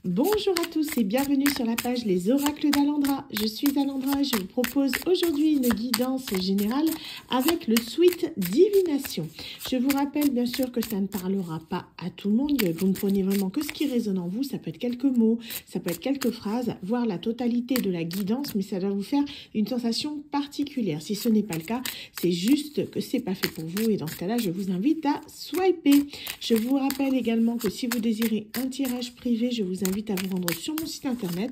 Bonjour à tous et bienvenue sur la page Les Oracles d'Alandra. Je suis Alandra et je vous propose aujourd'hui une guidance générale avec le Suite Divination. Je vous rappelle bien sûr que ça ne parlera pas à tout le monde. Vous ne prenez vraiment que ce qui résonne en vous. Ça peut être quelques mots, ça peut être quelques phrases, voire la totalité de la guidance, mais ça doit vous faire une sensation particulière. Si ce n'est pas le cas, c'est juste que c'est pas fait pour vous et dans ce cas-là, je vous invite à swiper. Je vous rappelle également que si vous désirez un tirage privé, je vous invite à vous rendre sur mon site internet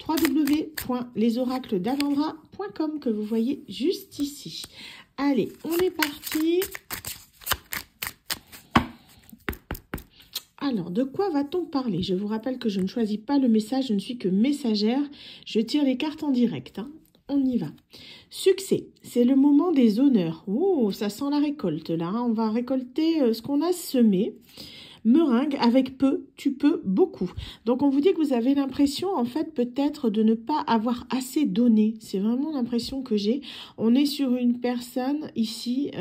www.lesoracledalandra.com que vous voyez juste ici. Allez, on est parti. Alors, de quoi va-t-on parler? Je vous rappelle que je ne choisis pas le message, je ne suis que messagère. Je tire les cartes en direct. On y va. Succès, c'est le moment des honneurs. Oh, ça sent la récolte là. On va récolter ce qu'on a semé. Meringue, avec peu, tu peux beaucoup. Donc, on vous dit que vous avez l'impression, en fait, peut-être de ne pas avoir assez donné. C'est vraiment l'impression que j'ai. On est sur une personne ici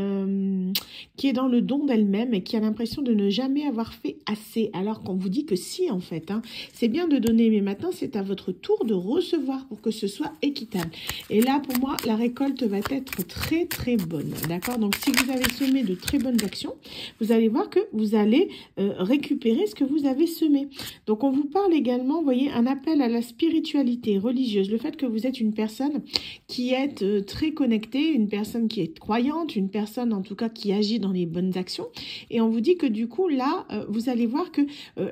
qui est dans le don d'elle-même et qui a l'impression de ne jamais avoir fait assez. Alors qu'on vous dit que si, en fait. C'est bien de donner, mais maintenant, c'est à votre tour de recevoir pour que ce soit équitable. Et là, pour moi, la récolte va être très, très bonne. D'accord? Donc, si vous avez semé de très bonnes actions, vous allez voir que vous allez récupérer ce que vous avez semé. Donc on vous parle également, vous voyez, un appel à la spiritualité religieuse, le fait que vous êtes une personne qui est très connectée, une personne qui est croyante, une personne en tout cas qui agit dans les bonnes actions, et on vous dit que du coup là, vous allez voir que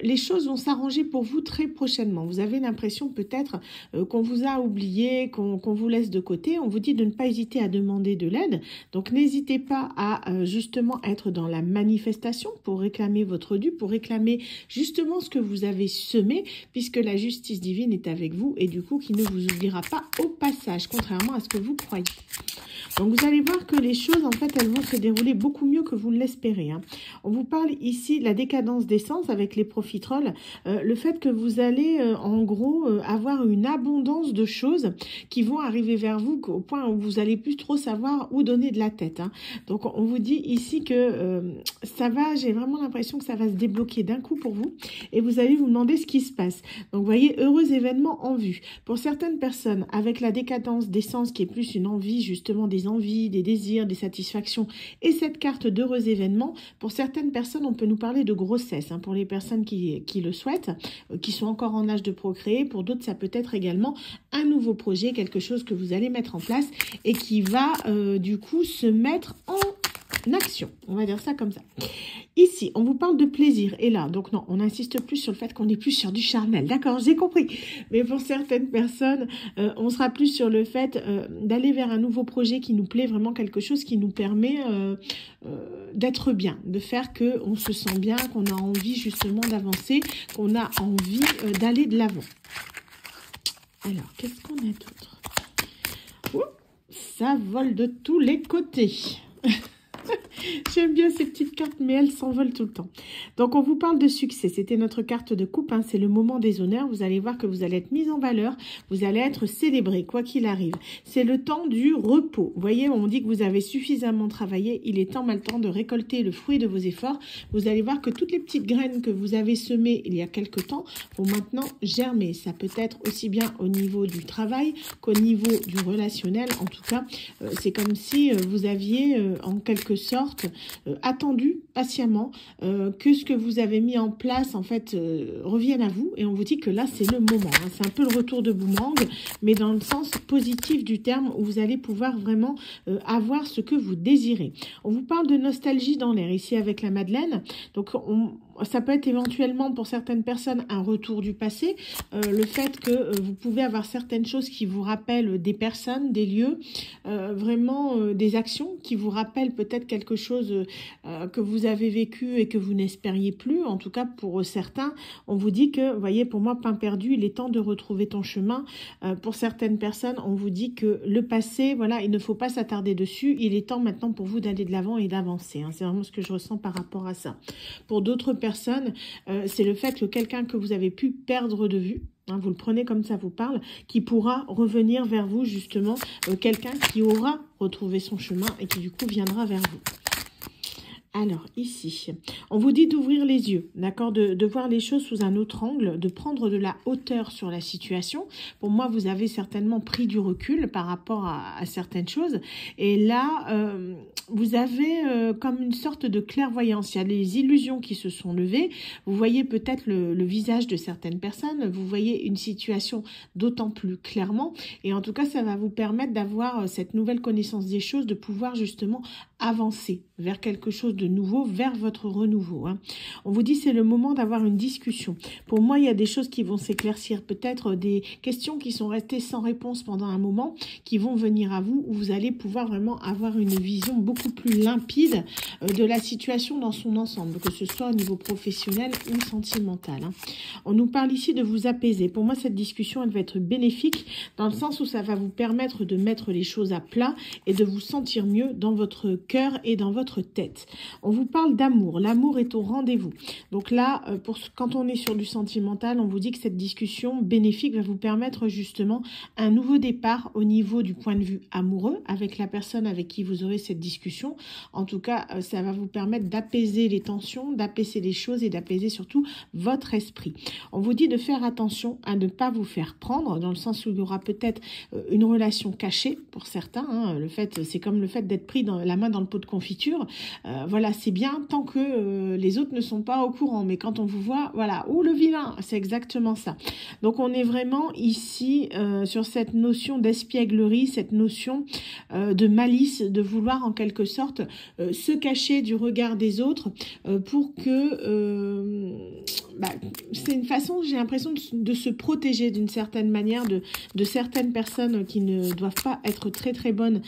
les choses vont s'arranger pour vous très prochainement. Vous avez l'impression peut-être qu'on vous a oublié, qu'on vous laisse de côté. On vous dit de ne pas hésiter à demander de l'aide, donc n'hésitez pas à justement être dans la manifestation pour réclamer votre dû, pour réclamer justement ce que vous avez semé, puisque la justice divine est avec vous et du coup qui ne vous oubliera pas au passage, contrairement à ce que vous croyez. Donc vous allez voir que les choses en fait elles vont se dérouler beaucoup mieux que vous ne l'espérez. On vous parle ici de la décadence des sens avec les profiteroles, le fait que vous allez en gros avoir une abondance de choses qui vont arriver vers vous au point où vous allez plus trop savoir où donner de la tête. Donc on vous dit ici que ça va, j'ai vraiment l'impression que ça va se débloquer d'un coup pour vous et vous allez vous demander ce qui se passe. Donc vous voyez, heureux événement en vue. Pour certaines personnes, avec la décadence des sens qui est plus une envie, justement des envies, des désirs, des satisfactions et cette carte d'heureux événements, pour certaines personnes, on peut nous parler de grossesse. Pour les personnes qui le souhaitent, qui sont encore en âge de procréer, pour d'autres, ça peut être également un nouveau projet, quelque chose que vous allez mettre en place et qui va du coup se mettre en action, on va dire ça comme ça. Ici, on vous parle de plaisir. Et là, donc non, on insiste plus sur le fait qu'on est plus sur du charnel. D'accord, j'ai compris. Mais pour certaines personnes, on sera plus sur le fait d'aller vers un nouveau projet qui nous plaît, vraiment quelque chose qui nous permet d'être bien, de faire qu'on se sent bien, qu'on a envie justement d'avancer, qu'on a envie d'aller de l'avant. Alors, qu'est-ce qu'on a d'autre? Ça vole de tous les côtés. J'aime bien ces petites cartes, mais elles s'envolent tout le temps. Donc, on vous parle de succès. C'était notre carte de coupe. C'est le moment des honneurs. Vous allez voir que vous allez être mis en valeur. Vous allez être célébré, quoi qu'il arrive. C'est le temps du repos. Vous voyez, on dit que vous avez suffisamment travaillé. Il est temps maintenant de récolter le fruit de vos efforts. Vous allez voir que toutes les petites graines que vous avez semées il y a quelque temps vont maintenant germer. Ça peut être aussi bien au niveau du travail qu'au niveau du relationnel. En tout cas, c'est comme si vous aviez en quelque sorte attendu patiemment que ce que vous avez mis en place en fait revienne à vous, et on vous dit que là c'est le moment. C'est un peu le retour de boomerang, mais dans le sens positif du terme, où vous allez pouvoir vraiment avoir ce que vous désirez. On vous parle de nostalgie dans l'air ici avec la Madeleine. Donc ça peut être éventuellement pour certaines personnes un retour du passé, le fait que vous pouvez avoir certaines choses qui vous rappellent des personnes, des lieux, vraiment des actions qui vous rappellent peut-être quelque chose que vous avez vécu et que vous n'espériez plus. En tout cas pour certains, on vous dit que, vous voyez, pour moi, pain perdu, il est temps de retrouver ton chemin. Pour certaines personnes, on vous dit que le passé, voilà, il ne faut pas s'attarder dessus. Il est temps maintenant pour vous d'aller de l'avant et d'avancer. C'est vraiment ce que je ressens par rapport à ça. Pour d'autres personnes, c'est le fait que quelqu'un que vous avez pu perdre de vue, vous le prenez comme ça vous parle, qui pourra revenir vers vous justement, quelqu'un qui aura retrouvé son chemin et qui du coup viendra vers vous. Alors, ici, on vous dit d'ouvrir les yeux, d'accord, de voir les choses sous un autre angle, de prendre de la hauteur sur la situation. Pour moi, vous avez certainement pris du recul par rapport à certaines choses. Et là, vous avez comme une sorte de clairvoyance. Il y a les illusions qui se sont levées. Vous voyez peut-être le visage de certaines personnes. Vous voyez une situation d'autant plus clairement. Et en tout cas, ça va vous permettre d'avoir cette nouvelle connaissance des choses, de pouvoir justement avancer vers quelque chose de nouveau, vers votre renouveau. On vous dit c'est le moment d'avoir une discussion. Pour moi, il y a des choses qui vont s'éclaircir, peut-être des questions qui sont restées sans réponse pendant un moment, qui vont venir à vous, où vous allez pouvoir vraiment avoir une vision beaucoup plus limpide de la situation dans son ensemble, que ce soit au niveau professionnel ou sentimental. On nous parle ici de vous apaiser. Pour moi, cette discussion, elle va être bénéfique dans le sens où ça va vous permettre de mettre les choses à plat et de vous sentir mieux dans votre cœur et dans votre tête. On vous parle d'amour. L'amour est au rendez-vous. Donc là, quand on est sur du sentimental, on vous dit que cette discussion bénéfique va vous permettre justement un nouveau départ au niveau du point de vue amoureux avec la personne avec qui vous aurez cette discussion. En tout cas, ça va vous permettre d'apaiser les tensions, d'apaiser les choses et d'apaiser surtout votre esprit. On vous dit de faire attention à ne pas vous faire prendre, dans le sens où il y aura peut-être une relation cachée pour certains. C'est comme le fait d'être pris dans la main dans le pot de confiture. Voilà, c'est bien tant que les autres ne sont pas au courant. Mais quand on vous voit, voilà, oh le vilain, c'est exactement ça. Donc on est vraiment ici sur cette notion d'espièglerie, cette notion de malice, de vouloir en quelque sorte se cacher du regard des autres pour que... c'est une façon, j'ai l'impression, de se protéger d'une certaine manière de certaines personnes qui ne doivent pas être très très bonnes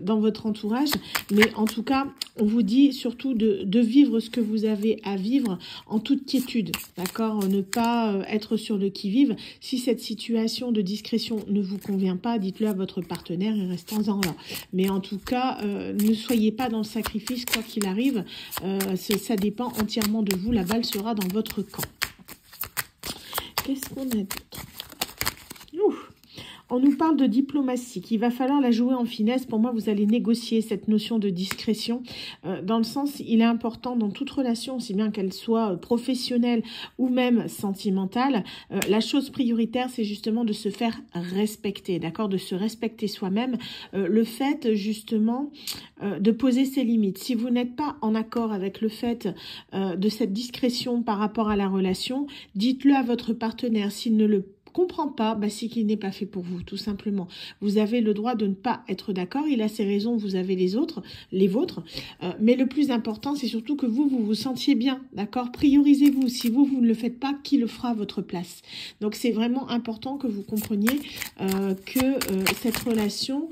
dans votre entourage. Mais en tout cas, on vous dit surtout de vivre ce que vous avez à vivre en toute quiétude, d'accord? Ne pas être sur le qui-vive. Si cette situation de discrétion ne vous convient pas, dites-le à votre partenaire et restons-en là. Mais en tout cas, ne soyez pas dans le sacrifice, quoi qu'il arrive. Ça dépend entièrement de vous. La balle sera dans votre camp. Qu'est-ce qu'on a d'autre? On nous parle de diplomatie, qu'il va falloir la jouer en finesse. Pour moi, vous allez négocier cette notion de discrétion. Dans le sens, il est important dans toute relation, aussi bien qu'elle soit professionnelle ou même sentimentale, la chose prioritaire, c'est justement de se faire respecter, d'accord? De se respecter soi-même. Le fait, justement, de poser ses limites. Si vous n'êtes pas en accord avec le fait de cette discrétion par rapport à la relation, dites-le à votre partenaire. S'il ne le comprend pas, c'est qu'il n'est pas fait pour vous, tout simplement. Vous avez le droit de ne pas être d'accord, il a ses raisons, vous avez les vôtres, mais le plus important, c'est surtout que vous vous sentiez bien, d'accord? Priorisez-vous, si vous ne le faites pas, qui le fera à votre place? Donc c'est vraiment important que vous compreniez que cette relation,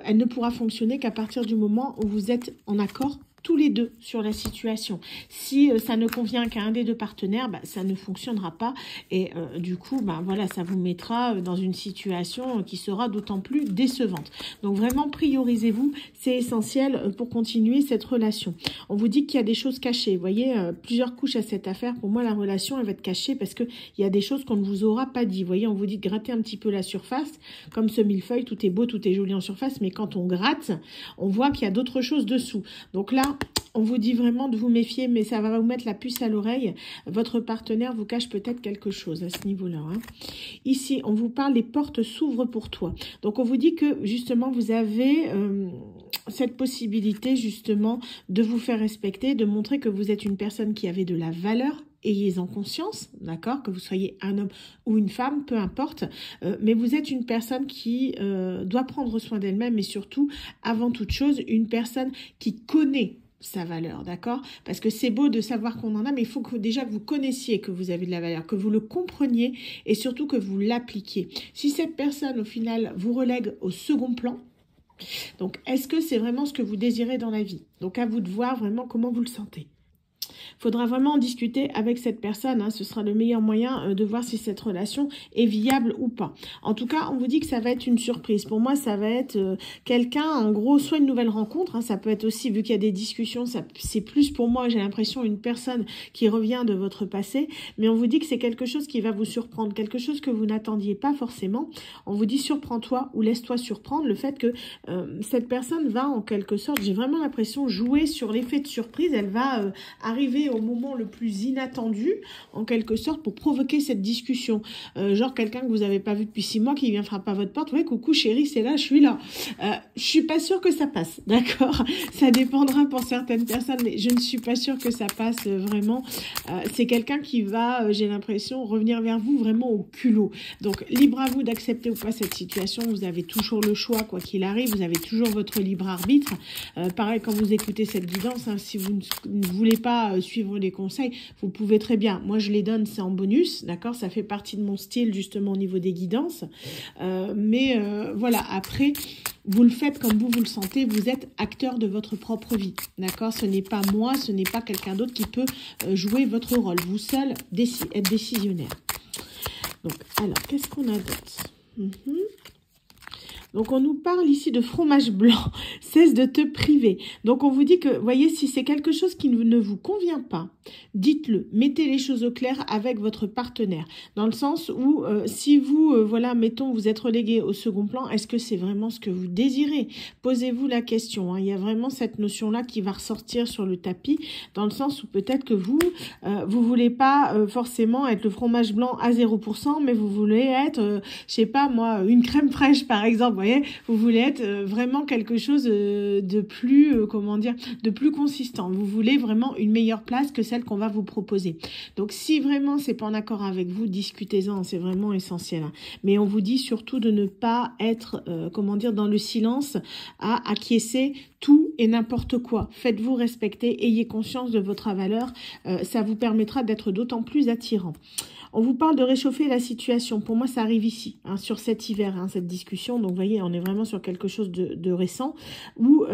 elle ne pourra fonctionner qu'à partir du moment où vous êtes en accord tous les deux sur la situation. Si ça ne convient qu'à un des deux partenaires, ça ne fonctionnera pas et du coup, voilà, ça vous mettra dans une situation qui sera d'autant plus décevante. Donc vraiment, priorisez-vous, c'est essentiel pour continuer cette relation. On vous dit qu'il y a des choses cachées, vous voyez, plusieurs couches à cette affaire. Pour moi, la relation, elle va être cachée parce qu'il y a des choses qu'on ne vous aura pas dit. Vous voyez, on vous dit de gratter un petit peu la surface, comme ce millefeuille, tout est beau, tout est joli en surface, mais quand on gratte, on voit qu'il y a d'autres choses dessous. Donc là, on vous dit vraiment de vous méfier, mais ça va vous mettre la puce à l'oreille. Votre partenaire vous cache peut-être quelque chose à ce niveau-là. Ici, on vous parle, les portes s'ouvrent pour toi. Donc, on vous dit que, justement, vous avez cette possibilité, justement, de vous faire respecter, de montrer que vous êtes une personne qui avait de la valeur. Ayez-en conscience, d'accord, que vous soyez un homme ou une femme, peu importe, mais vous êtes une personne qui doit prendre soin d'elle-même et surtout, avant toute chose, une personne qui connaît sa valeur, d'accord? Parce que c'est beau de savoir qu'on en a, mais il faut que déjà que vous connaissiez que vous avez de la valeur, que vous le compreniez et surtout que vous l'appliquiez. Si cette personne, au final, vous relègue au second plan, donc est-ce que c'est vraiment ce que vous désirez dans la vie? Donc à vous de voir vraiment comment vous le sentez. faudra vraiment en discuter avec cette personne, hein. Ce sera le meilleur moyen de voir si cette relation est viable ou pas. En tout cas, on vous dit que ça va être une surprise. Pour moi, ça va être quelqu'un, en gros, soit une nouvelle rencontre, hein. Ça peut être aussi, vu qu'il y a des discussions, c'est plus pour moi, j'ai l'impression, une personne qui revient de votre passé, mais on vous dit que c'est quelque chose qui va vous surprendre, quelque chose que vous n'attendiez pas forcément. On vous dit surprends-toi ou laisse-toi surprendre, le fait que cette personne va en quelque sorte, j'ai vraiment l'impression, jouer sur l'effet de surprise, elle va arriver au moment le plus inattendu, en quelque sorte, pour provoquer cette discussion. Genre quelqu'un que vous n'avez pas vu depuis 6 mois qui vient frapper à votre porte, ouais, coucou chérie, c'est là, je suis là. Je suis pas sûre que ça passe, d'accord? Ça dépendra pour certaines personnes, mais je ne suis pas sûre que ça passe vraiment. C'est quelqu'un qui va, j'ai l'impression, revenir vers vous vraiment au culot. Donc, libre à vous d'accepter ou pas cette situation. Vous avez toujours le choix, quoi qu'il arrive. Vous avez toujours votre libre arbitre. Pareil, quand vous écoutez cette guidance, hein, si vous ne voulez pas suivre les conseils, vous pouvez très bien. Moi, je les donne, c'est en bonus, d'accord? Ça fait partie de mon style, justement, au niveau des guidances. Voilà, après, vous le faites comme vous le sentez. Vous êtes acteur de votre propre vie, d'accord? Ce n'est pas moi, ce n'est pas quelqu'un d'autre qui peut jouer votre rôle. Vous seul êtes décisionnaire. Donc, alors, qu'est-ce qu'on a d'autre? Donc, on nous parle ici de fromage blanc. Cesse de te priver. Donc, on vous dit que, voyez, si c'est quelque chose qui ne vous convient pas, dites-le. Mettez les choses au clair avec votre partenaire. Dans le sens où, si vous, voilà, mettons, vous êtes relégué au second plan, est-ce que c'est vraiment ce que vous désirez? Posez-vous la question, hein. Il y a vraiment cette notion-là qui va ressortir sur le tapis, dans le sens où peut-être que vous voulez pas forcément être le fromage blanc à 0%, mais vous voulez être, je sais pas moi, une crème fraîche, par exemple. Vous voulez être vraiment quelque chose de plus, comment dire, de plus consistant. Vous voulez vraiment une meilleure place que celle qu'on va vous proposer. Donc, si vraiment c'est pas en accord avec vous, discutez-en, c'est vraiment essentiel, hein. Mais on vous dit surtout de ne pas être, comment dire, dans le silence, à acquiescer tout et n'importe quoi. Faites-vous respecter, ayez conscience de votre valeur, ça vous permettra d'être d'autant plus attirant. On vous parle de réchauffer la situation. Pour moi, ça arrive ici, hein, sur cet hiver, hein, cette discussion. Donc, vous voyez, on est vraiment sur quelque chose de récent où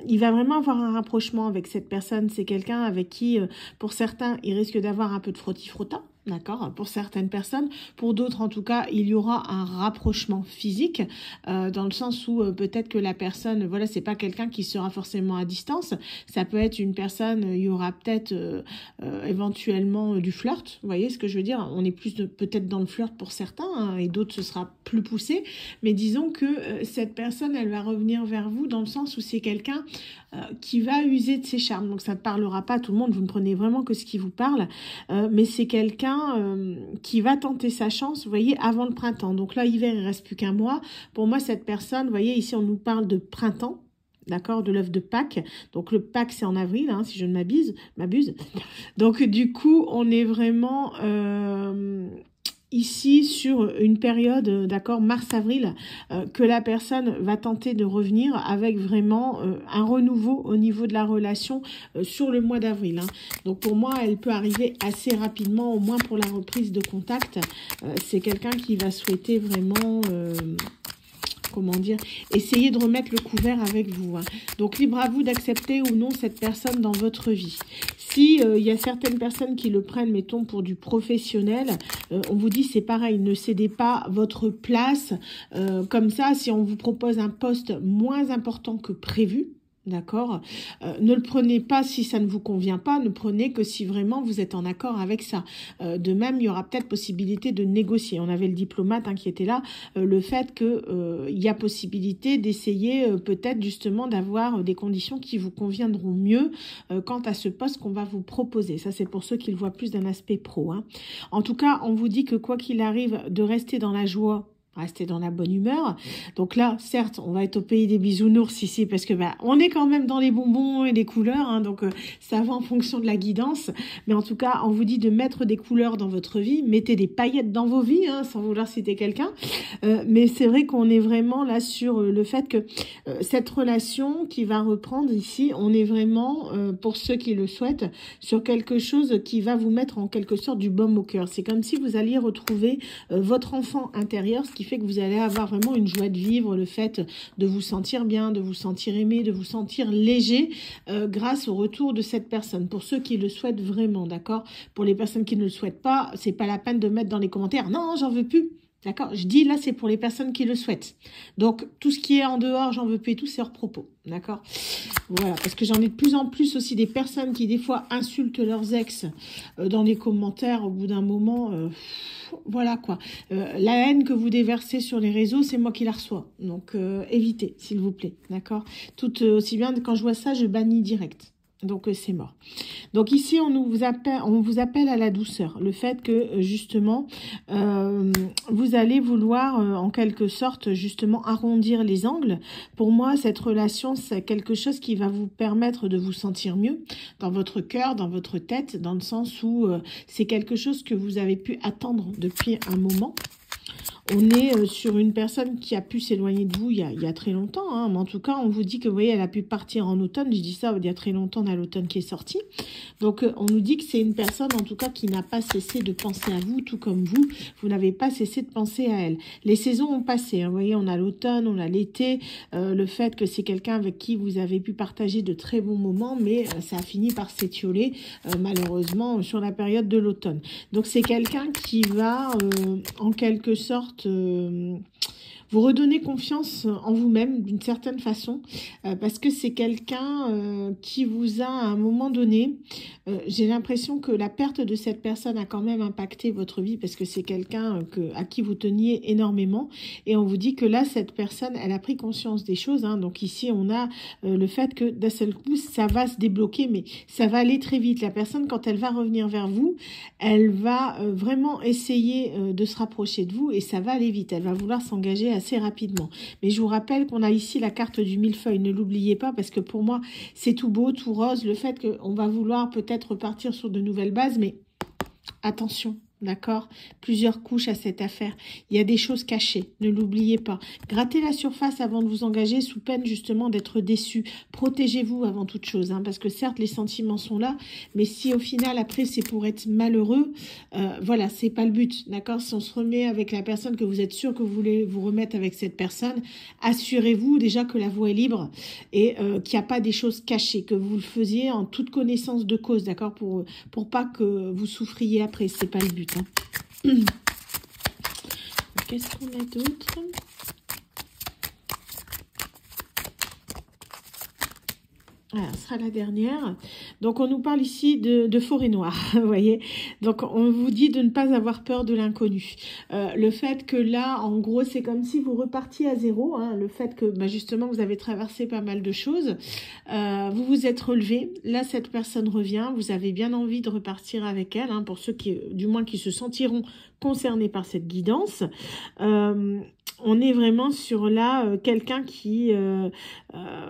il va vraiment avoir un rapprochement avec cette personne. C'est quelqu'un avec qui, pour certains, il risque d'avoir un peu de frotti-frotta. D'accord, pour certaines personnes, pour d'autres en tout cas, il y aura un rapprochement physique dans le sens où peut-être que la personne, voilà, c'est pas quelqu'un qui sera forcément à distance, ça peut être une personne, il y aura peut-être éventuellement du flirt, vous voyez ce que je veux dire, on est plus peut-être dans le flirt pour certains, hein, et d'autres ce sera plus poussé, mais disons que cette personne, elle va revenir vers vous dans le sens où c'est quelqu'un qui va user de ses charmes, donc ça ne parlera pas à tout le monde, vous ne prenez vraiment que ce qui vous parle, mais c'est quelqu'un qui va tenter sa chance, vous voyez, avant le printemps. Donc là, hiver, il reste plus qu'un mois. Pour moi, cette personne, vous voyez, ici, on nous parle de printemps, d'accord, de l'œuf de Pâques. Donc le Pâques, c'est en avril, hein, si je ne m'abuse. Donc du coup, on est vraiment ici sur une période, d'accord, mars-avril, que la personne va tenter de revenir avec vraiment un renouveau au niveau de la relation sur le mois d'avril, hein. Donc pour moi, elle peut arriver assez rapidement, au moins pour la reprise de contact. C'est quelqu'un qui va souhaiter vraiment... comment dire, essayez de remettre le couvert avec vous, hein. Donc, libre à vous d'accepter ou non cette personne dans votre vie. Si il y a certaines personnes qui le prennent, mettons, pour du professionnel, on vous dit c'est pareil, ne cédez pas votre place. Comme ça, si on vous propose un poste moins important que prévu, d'accord, ne le prenez pas si ça ne vous convient pas, ne prenez que si vraiment vous êtes en accord avec ça. De même, il y aura peut-être possibilité de négocier. On avait le diplomate, hein, qui était là, le fait que il y a possibilité d'essayer peut-être justement d'avoir des conditions qui vous conviendront mieux quant à ce poste qu'on va vous proposer. Ça, c'est pour ceux qui le voient plus d'un aspect pro, hein. En tout cas, on vous dit que quoi qu'il arrive, de rester dans la joie, rester dans la bonne humeur. Donc là, certes, on va être au pays des bisounours ici parce que on est quand même dans les bonbons et les couleurs, hein, donc ça va en fonction de la guidance. Mais en tout cas, on vous dit de mettre des couleurs dans votre vie, mettez des paillettes dans vos vies, hein, sans vouloir citer quelqu'un. Mais c'est vrai qu'on est vraiment là sur le fait que cette relation qui va reprendre ici, on est vraiment, pour ceux qui le souhaitent, sur quelque chose qui va vous mettre en quelque sorte du baume au cœur. C'est comme si vous alliez retrouver votre enfant intérieur, ce qui fait que vous allez avoir vraiment une joie de vivre, le fait de vous sentir bien, de vous sentir aimé, de vous sentir léger grâce au retour de cette personne. Pour ceux qui le souhaitent vraiment, d'accord? Pour les personnes qui ne le souhaitent pas, c'est pas la peine de mettre dans les commentaires « Non, j'en veux plus ». D'accord? Je dis là, c'est pour les personnes qui le souhaitent. Donc, tout ce qui est en dehors, j'en veux plus et tout, c'est hors propos. D'accord? Voilà, parce que j'en ai de plus en plus aussi des personnes qui, des fois, insultent leurs ex dans les commentaires. Au bout d'un moment, voilà quoi. La haine que vous déversez sur les réseaux, c'est moi qui la reçois. Donc, évitez, s'il vous plaît. D'accord? Tout aussi bien, quand je vois ça, je bannis direct. Donc, c'est mort. Donc ici, on vous appelle à la douceur. Le fait que, justement, vous allez vouloir, en quelque sorte, justement, arrondir les angles. Pour moi, cette relation, c'est quelque chose qui va vous permettre de vous sentir mieux dans votre cœur, dans votre tête, dans le sens où c'est quelque chose que vous avez pu attendre depuis un moment. On est sur une personne qui a pu s'éloigner de vous il y a très longtemps. Hein, mais en tout cas, on vous dit que, vous voyez, elle a pu partir en automne. Je dis ça il y a très longtemps, on a l'automne qui est sorti. Donc, on nous dit que c'est une personne, en tout cas, qui n'a pas cessé de penser à vous, tout comme vous. Vous n'avez pas cessé de penser à elle. Les saisons ont passé. Hein, vous voyez, on a l'automne, on a l'été. Le fait que c'est quelqu'un avec qui vous avez pu partager de très bons moments, mais ça a fini par s'étioler, malheureusement, sur la période de l'automne. Donc, c'est quelqu'un qui va, en quelque sorte, vous redonner confiance en vous-même d'une certaine façon, parce que c'est quelqu'un qui vous a à un moment donné, j'ai l'impression que la perte de cette personne a quand même impacté votre vie, parce que c'est quelqu'un à qui vous teniez énormément, et on vous dit que là, cette personne, elle a pris conscience des choses, hein. Donc ici, on a le fait que d'un seul coup, ça va se débloquer, mais ça va aller très vite. La personne, quand elle va revenir vers vous, elle va vraiment essayer de se rapprocher de vous, et ça va aller vite. Elle va vouloir s'engager assez rapidement. Mais je vous rappelle qu'on a ici la carte du millefeuille. Ne l'oubliez pas, parce que pour moi, c'est tout beau, tout rose. Le fait qu'on va vouloir peut-être repartir sur de nouvelles bases, mais attention. D'accord? Plusieurs couches à cette affaire. Il y a des choses cachées. Ne l'oubliez pas. Grattez la surface avant de vous engager, sous peine justement d'être déçu. Protégez-vous avant toute chose. Hein, parce que certes, les sentiments sont là. Mais si au final, après, c'est pour être malheureux, voilà, c'est pas le but. D'accord? Si on se remet avec la personne que vous êtes sûr que vous voulez vous remettre avec cette personne, assurez-vous déjà que la voie est libre et qu'il n'y a pas des choses cachées. Que vous le faisiez en toute connaissance de cause. D'accord? Pour pas que vous souffriez après. C'est pas le but. Qu'est-ce qu'on a d'autre? Voilà, ce sera la dernière. Donc, on nous parle ici de forêt noire, vous voyez. Donc, on vous dit de ne pas avoir peur de l'inconnu. Le fait que là, en gros, c'est comme si vous repartiez à zéro. Hein, le fait que, justement, vous avez traversé pas mal de choses. Vous vous êtes relevé. Là, cette personne revient. Vous avez bien envie de repartir avec elle. Hein, pour ceux qui, du moins, qui se sentiront concernés par cette guidance. On est vraiment sur là, quelqu'un qui...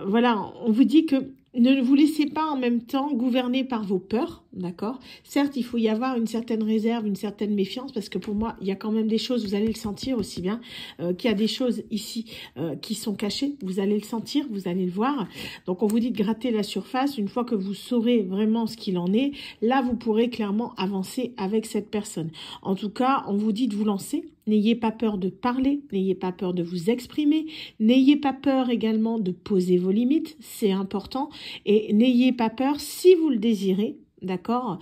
voilà, on vous dit que ne vous laissez pas en même temps gouverner par vos peurs, d'accord? Certes, il faut y avoir une certaine réserve, une certaine méfiance, parce que pour moi, il y a quand même des choses, vous allez le sentir aussi bien, qu'il y a des choses ici qui sont cachées, vous allez le sentir, vous allez le voir. Donc, on vous dit de gratter la surface. Une fois que vous saurez vraiment ce qu'il en est, là, vous pourrez clairement avancer avec cette personne. En tout cas, on vous dit de vous lancer. N'ayez pas peur de parler, n'ayez pas peur de vous exprimer, n'ayez pas peur également de poser vos limites, c'est important. Et n'ayez pas peur, si vous le désirez, d'accord,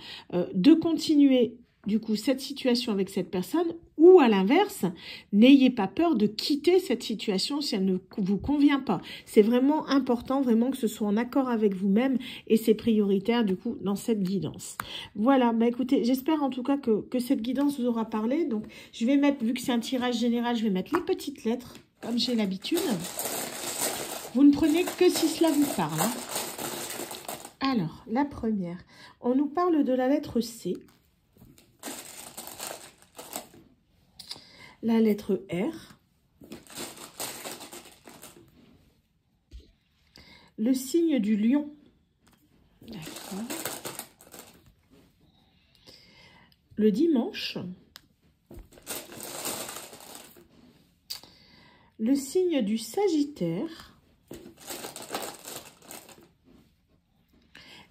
de continuer du coup cette situation avec cette personne, ou à l'inverse, n'ayez pas peur de quitter cette situation si elle ne vous convient pas. C'est vraiment important, vraiment que ce soit en accord avec vous-même, et c'est prioritaire du coup dans cette guidance. Voilà, écoutez, j'espère en tout cas que cette guidance vous aura parlé. Donc je vais mettre, vu que c'est un tirage général, je vais mettre les petites lettres, comme j'ai l'habitude. Vous ne prenez que si cela vous parle. Hein. Alors, la première, on nous parle de la lettre C. La lettre R, le signe du lion, d'accord, le dimanche, le signe du Sagittaire,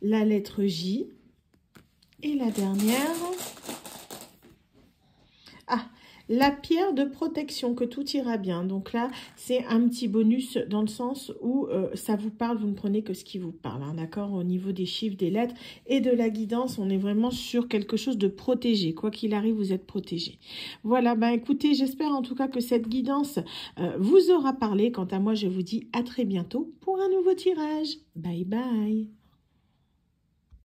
la lettre J et la dernière, La pierre de protection, que tout ira bien. Donc là, c'est un petit bonus dans le sens où ça vous parle, vous ne prenez que ce qui vous parle, hein, d'accord? Au niveau des chiffres, des lettres et de la guidance, on est vraiment sur quelque chose de protégé. Quoi qu'il arrive, vous êtes protégé. Voilà, ben écoutez, j'espère en tout cas que cette guidance vous aura parlé. Quant à moi, je vous dis à très bientôt pour un nouveau tirage. Bye bye!